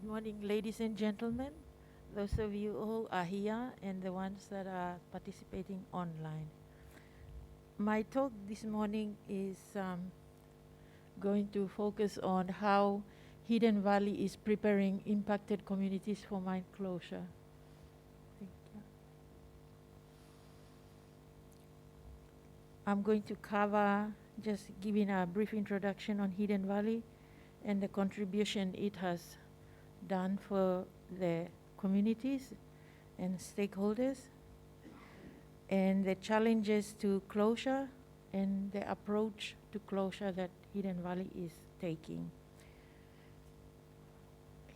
Good morning, ladies and gentlemen, those of you who are here and the ones that are participating online. My talk this morning is going to focus on how Hidden Valley is preparing impacted communities for mine closure. Thank you. I'm going to cover just giving a brief introduction on Hidden Valley and the contribution it has done for the communities and stakeholders, and the challenges to closure and the approach to closure that Hidden Valley is taking.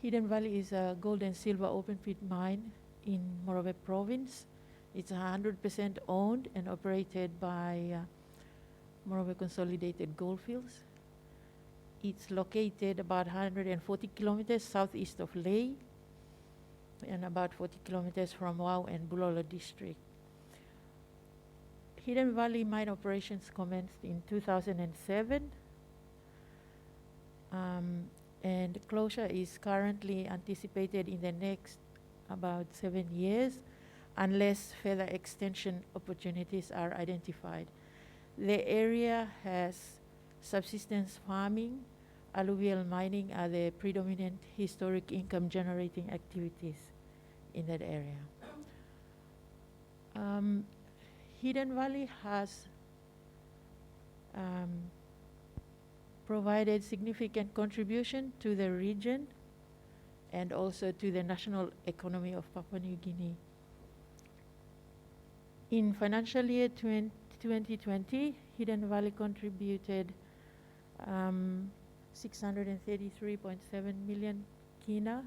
Hidden Valley is a gold and silver open pit mine in Morobe province. It's 100% owned and operated by Morobe Consolidated Goldfields. It's located about 140 kilometers southeast of Leh and about 40 kilometers from Wau and Bulolo district. Hidden Valley mine operations commenced in 2007, and closure is currently anticipated in the next about 7 years unless further extension opportunities are identified. The area has subsistence farming, alluvial mining are the predominant historic income generating activities in that area. Hidden Valley has provided significant contribution to the region and also to the national economy of Papua New Guinea. In financial year 2020, Hidden Valley contributed 633.7 million kina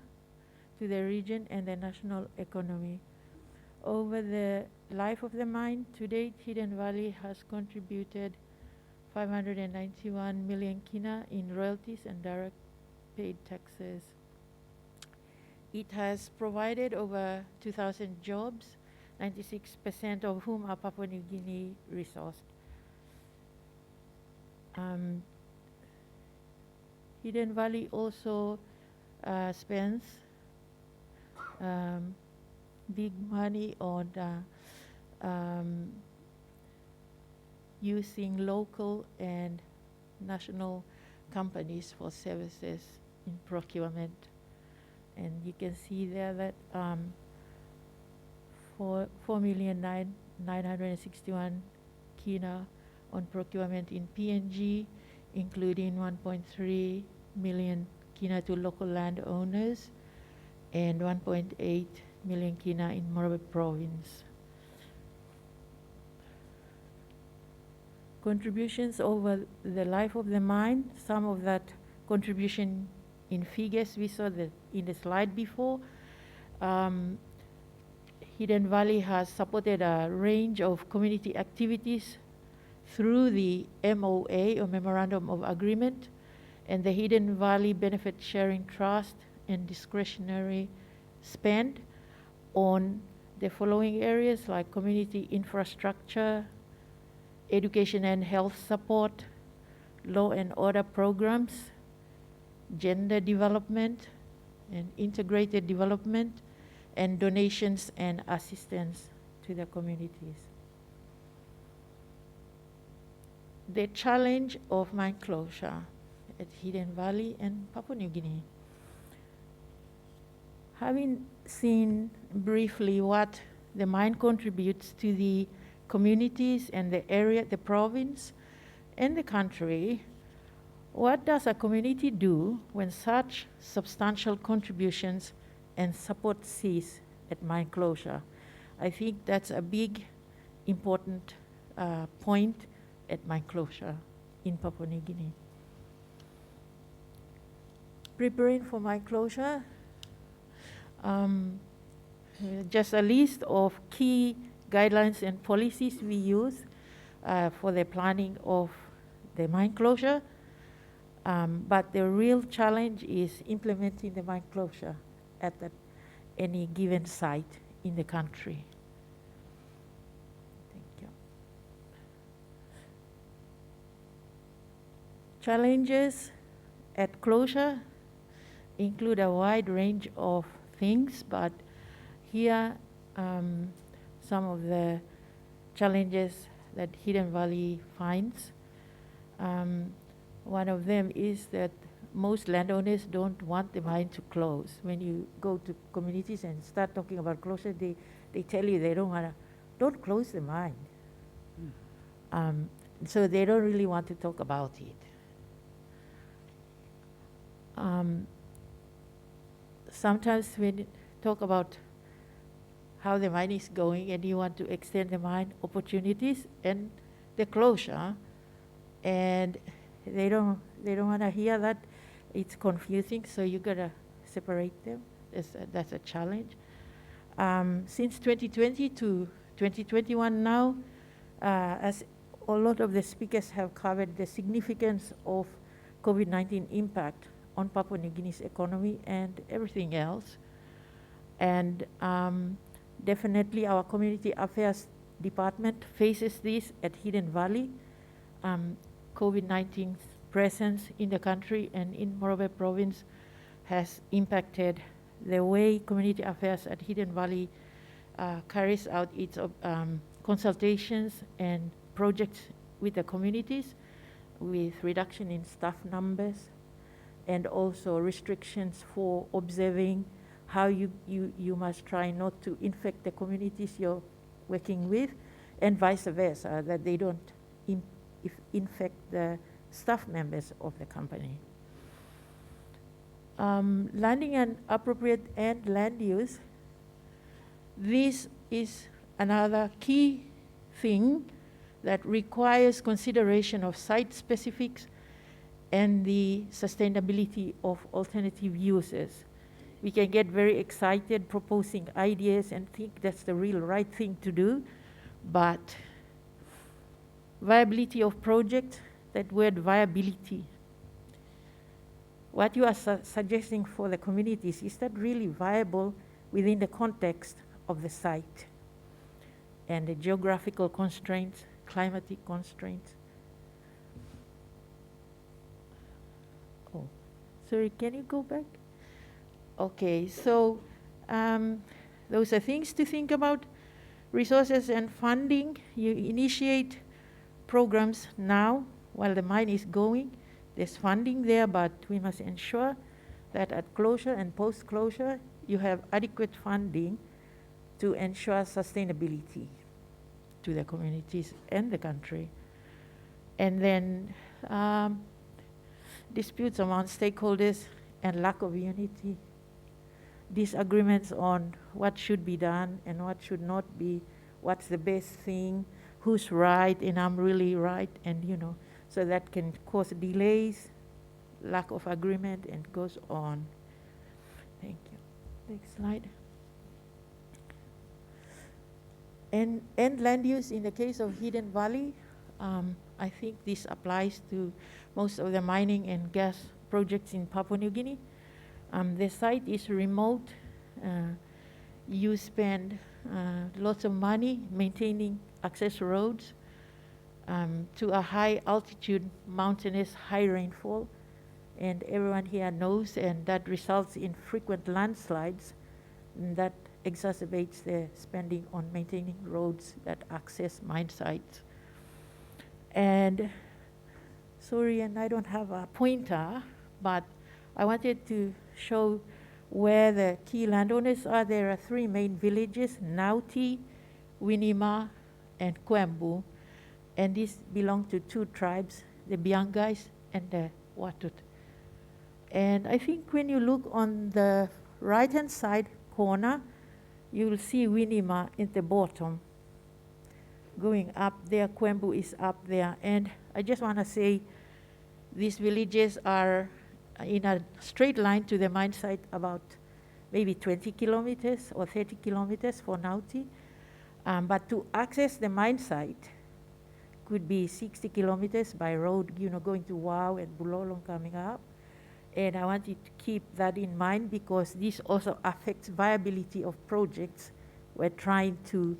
to the region and the national economy. Over the life of the mine, to date, Hidden Valley has contributed 591 million kina in royalties and direct paid taxes. It has provided over 2,000 jobs, 96% of whom are Papua New Guinea resourced. Hidden Valley also spends big money on using local and national companies for services in procurement. And you can see there that 4,961,000 kina on procurement in PNG, including 1.3 million kina to local landowners and 1.8 million kina in Morobe province. Contributions over the life of the mine, some of that contribution in figures we saw in the slide before. Hidden Valley has supported a range of community activities through the MOA, or Memorandum of Agreement, and the Hidden Valley Benefit Sharing Trust and discretionary spend on the following areas like community infrastructure, education and health support, law and order programs, gender development and integrated development, and donations and assistance to the communities. The challenge of mine closure at Hidden Valley and Papua New Guinea. Having seen briefly what the mine contributes to the communities and the area, the province, and the country, what does a community do when such substantial contributions and support cease at mine closure? I think that's a big, important point at mine closure in Papua New Guinea. Preparing for mine closure, just a list of key guidelines and policies we use for the planning of the mine closure, but the real challenge is implementing the mine closure at any given site in the country. Thank you. Challenges at closure include a wide range of things, but here some of the challenges that Hidden Valley finds. One of them is that most landowners don't want the mine to close. When you go to communities and start talking about closure, they tell you they don't close the mine. So they don't really want to talk about it. Sometimes when you talk about how the mine is going and you want to extend the mine opportunities and the closure, and they don't want to hear that. It's confusing, so you gotta separate them. That's a challenge. Since 2020 to 2021 now, as a lot of the speakers have covered the significance of COVID-19 impact on Papua New Guinea's economy and everything else. And definitely our Community Affairs Department faces this at Hidden Valley. COVID-19's presence in the country and in Morobe province has impacted the way Community Affairs at Hidden Valley carries out its consultations and projects with the communities, with reduction in staff numbers and also restrictions for observing how you must try not to infect the communities you're working with, and vice versa, that they don't infect the staff members of the company. Landing an appropriate and land use. This is another key thing that requires consideration of site specifics and the sustainability of alternative uses. We can get very excited proposing ideas and think that's the real right thing to do, but viability of project, that word viability, what you are suggesting for the communities, is that really viable within the context of the site and the geographical constraints, climatic constraints? Oh, sorry, can you go back? Okay, so those are things to think about. Resources and funding. You initiate programs now while the mine is going. There's funding there, but we must ensure that at closure and post-closure, you have adequate funding to ensure sustainability to the communities and the country. And then disputes among stakeholders and lack of unity, disagreements on what should be done and what should not be, what's the best thing, who's right and I'm really right, and so that can cause delays, lack of agreement, and goes on. Thank you. Next slide. And land use in the case of Hidden Valley, I think this applies to most of the mining and gas projects in Papua New Guinea. The site is remote. You spend lots of money maintaining access roads to a high altitude, mountainous, high rainfall, and everyone here knows, and that results in frequent landslides, and that exacerbates the spending on maintaining roads that access mine sites. And sorry, and I don't have a pointer, but I wanted to show where the key landowners are. There are three main villages: Nauti, Winima, and Kwembu. And these belong to two tribes, the Biangais and the Watut. And I think when you look on the right-hand side corner, you will see Winima at the bottom. Going up there, Kwembu is up there. And I just want to say these villages are in a straight line to the mine site, about maybe 20 kilometers or 30 kilometers for Nauti. But to access the mine site could be 60 kilometers by road, going to Wau and Bulolong coming up. And I want you to keep that in mind, because this also affects viability of projects we're trying to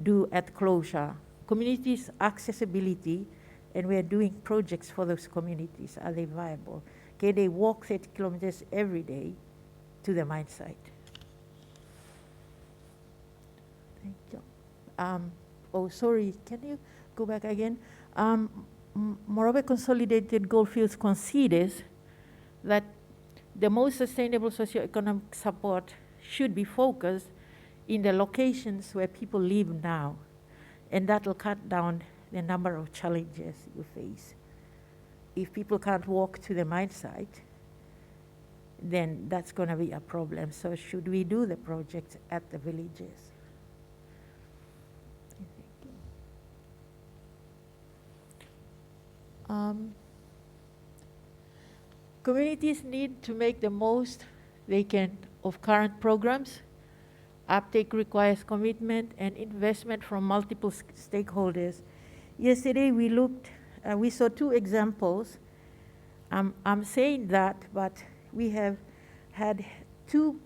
do at closure. Communities accessibility, and we're doing projects for those communities. Are they viable? Okay, they walk 30 kilometers every day to the mine site. Thank you. Oh, sorry, can you go back again? Moreover, Consolidated Goldfields considers that the most sustainable socioeconomic support should be focused in the locations where people live now, and that will cut down the number of challenges you face. If people can't walk to the mine site, then that's going to be a problem. So should we do the project at the villages? Communities need to make the most they can of current programs. Uptake requires commitment and investment from multiple stakeholders. Yesterday we saw two examples. I'm saying that, but we have had two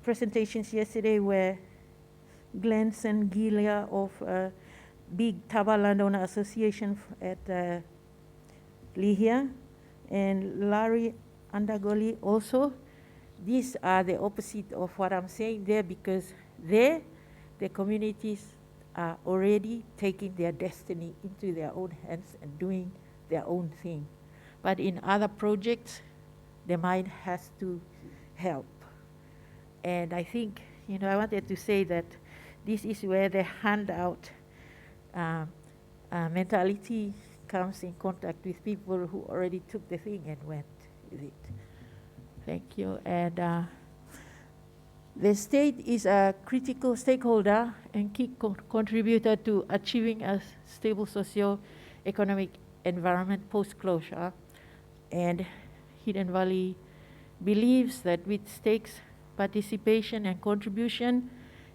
presentations yesterday where Glenn Sengilia of Big Taba Landowner Association at Lihia and Larry Andagoli also. These are the opposite of what I'm saying there, because there the communities are already taking their destiny into their own hands and doing their own thing. But in other projects, the mine has to help. And I think, I wanted to say that this is where the handout mentality comes in contact with people who already took the thing and went with it. Thank you. And the state is a critical stakeholder and key contributor to achieving a stable socio-economic environment post-closure. And Hidden Valley believes that with stake's participation and contribution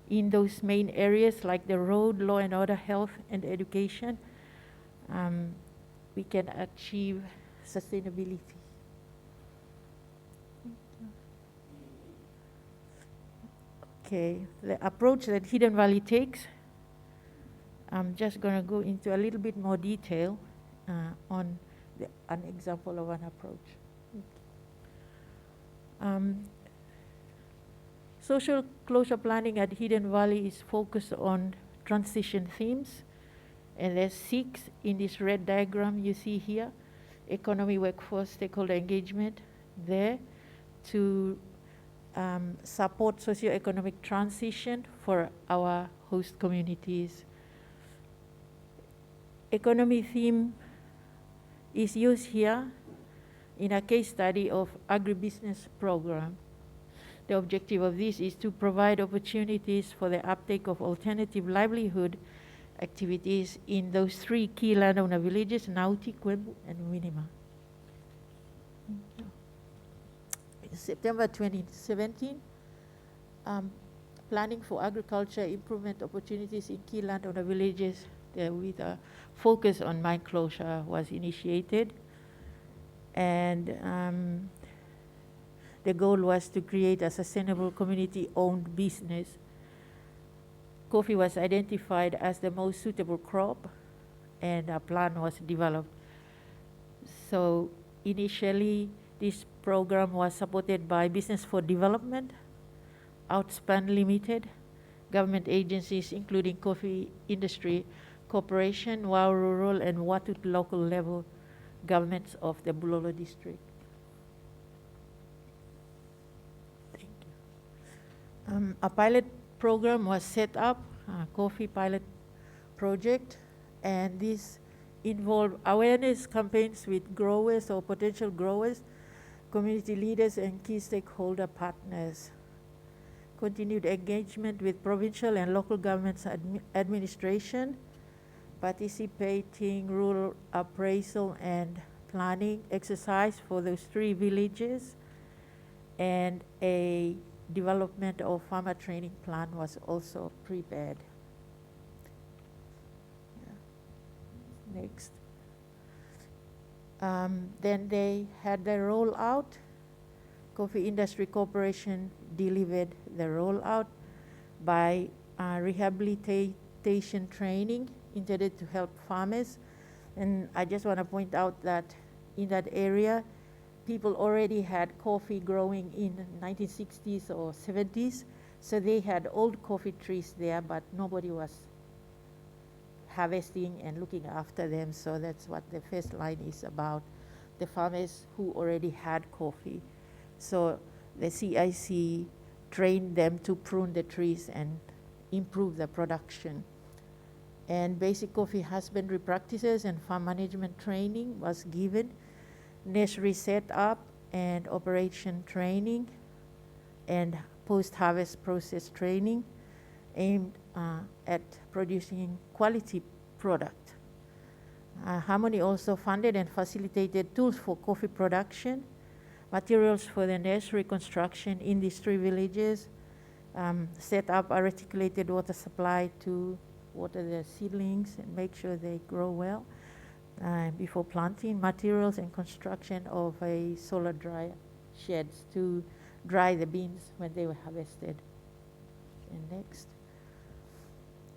in those main areas like the road, law and order, health, and education, we can achieve sustainability. Okay, the approach that Hidden Valley takes, I'm just going to go into a little bit more detail on an example of an approach. Social closure planning at Hidden Valley is focused on transition themes, and there's 6 in this red diagram you see here. Economy, workforce, stakeholder engagement there to support socioeconomic transition for our host communities. Economy theme is used here in a case study of agribusiness program. The objective of this is to provide opportunities for the uptake of alternative livelihood activities in those 3 key landowner villages, Nauti, Kwembu, and Winima. In September 2017, planning for agriculture improvement opportunities in key landowner villages with a focus on mine closure was initiated. And the goal was to create a sustainable community-owned business. Coffee was identified as the most suitable crop, and a plan was developed. So initially, this program was supported by Business for Development, Outspan Limited, government agencies including Coffee Industry Corporation, WOW Rural, and Watut local level governments of the Bulolo district. Thank you. A pilot program was set up, a coffee pilot project, and this involved awareness campaigns with growers or potential growers, community leaders, and key stakeholder partners. Continued engagement with provincial and local governments administration, participating rural appraisal and planning exercise for those 3 villages, and a development of farmer training plan was also prepared. Yeah. Next. Then they had the rollout. Coffee Industry Corporation delivered the rollout by rehabilitation training intended to help farmers. And I just want to point out that in that area, people already had coffee growing in 1960s or 70s, so they had old coffee trees there, but nobody was harvesting and looking after them. So that's what the first line is about, the farmers who already had coffee. So the CIC trained them to prune the trees and improve the production. And basic coffee husbandry practices and farm management training was given, nursery setup and operation training, and post-harvest process training aimed at producing quality product. Harmony also funded and facilitated tools for coffee production, materials for the nursery construction, industry villages, set up a reticulated water supply to water the seedlings and make sure they grow well before planting, materials and construction of a solar dryer sheds to dry the beans when they were harvested. And next.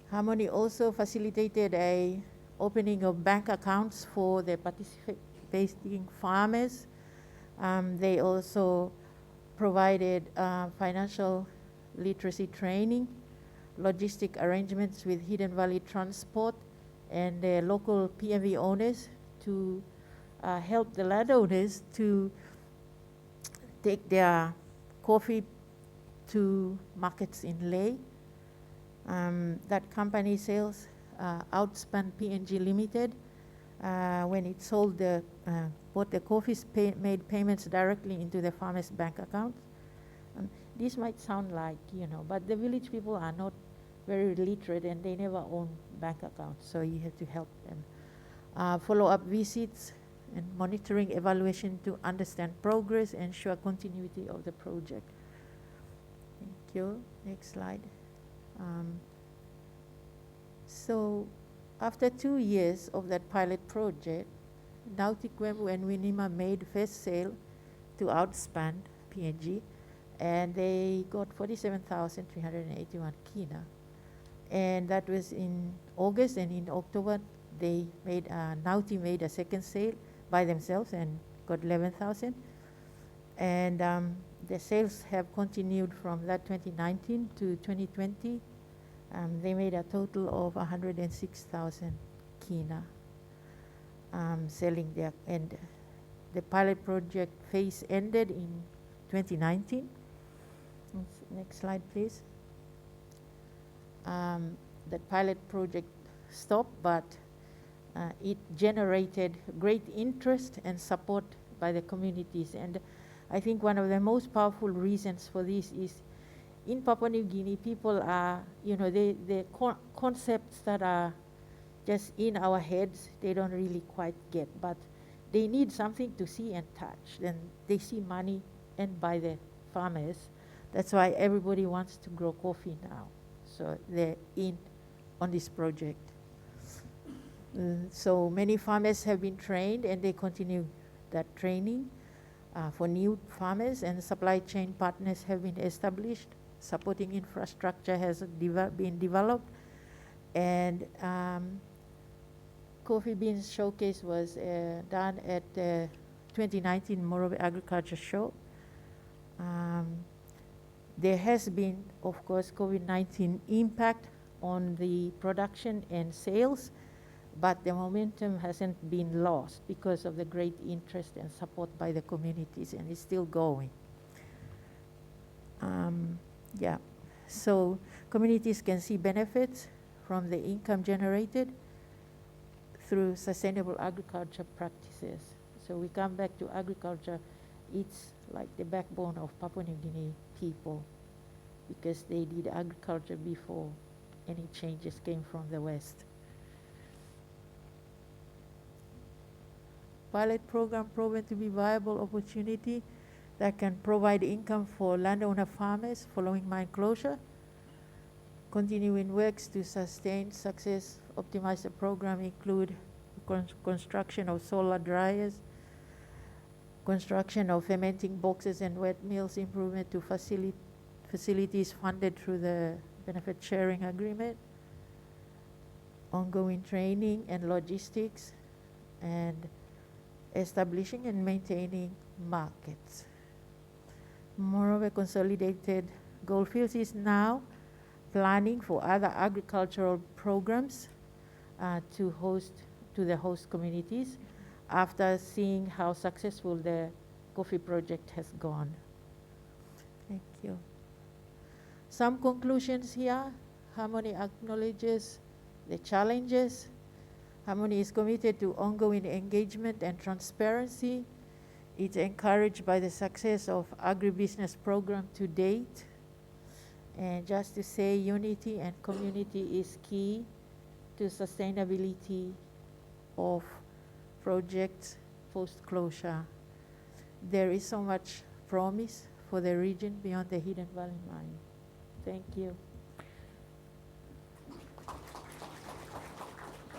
Harmony also facilitated a opening of bank accounts for the participating farmers. They also provided financial literacy training, logistic arrangements with Hidden Valley Transport and the local PMV owners to help the landowners to take their coffee to markets in Leh. That company sales outspent PNG Limited when it sold bought the coffees, made payments directly into the farmers' bank accounts. This might sound like, but the village people are not very literate and they never own bank accounts, so you have to help them. Follow-up visits and monitoring evaluation to understand progress, ensure continuity of the project. Thank you. Next slide. So after 2 years of that pilot project, Nautikwembu and Winima made first sale to Outspan PNG, and they got 47,381 kina. And that was in August, and in October they made Nauti made a second sale by themselves and got 11,000. And the sales have continued from that 2019 to 2020. They made a total of 106,000 kina selling their, and the pilot project phase ended in 2019. Next slide, please. The pilot project stopped, but it generated great interest and support by the communities. And I think one of the most powerful reasons for this is in Papua New Guinea, people are, the concepts that are just in our heads, they don't really quite get, but they need something to see and touch. Then they see money and buy the farmers. That's why everybody wants to grow coffee now. So they're in on this project. So many farmers have been trained and they continue that training for new farmers, and supply chain partners have been established. Supporting infrastructure has been developed, and Coffee Beans Showcase was done at the 2019 Morobe Agriculture Show. There has been, of course, COVID-19 impact on the production and sales, but the momentum hasn't been lost because of the great interest and support by the communities, and it's still going. So communities can see benefits from the income generated through sustainable agriculture practices. So we come back to agriculture. It's like the backbone of Papua New Guinea people, because they did agriculture before any changes came from the West. Pilot program proven to be viable opportunity that can provide income for landowner farmers following mine closure. Continuing works to sustain success, optimize the program include construction of solar dryers, construction of fermenting boxes and wet mills, improvement to facilities funded through the benefit sharing agreement, ongoing training and logistics, and establishing and maintaining markets. Moreover, Consolidated Goldfields is now planning for other agricultural programs to the host communities after seeing how successful the coffee project has gone. Thank you. Some conclusions here. Harmony acknowledges the challenges. Harmony is committed to ongoing engagement and transparency. It's encouraged by the success of agribusiness program to date. And just to say, unity and community is key to sustainability of projects post-closure. There is so much promise for the region beyond the Hidden Valley Mine. Thank you.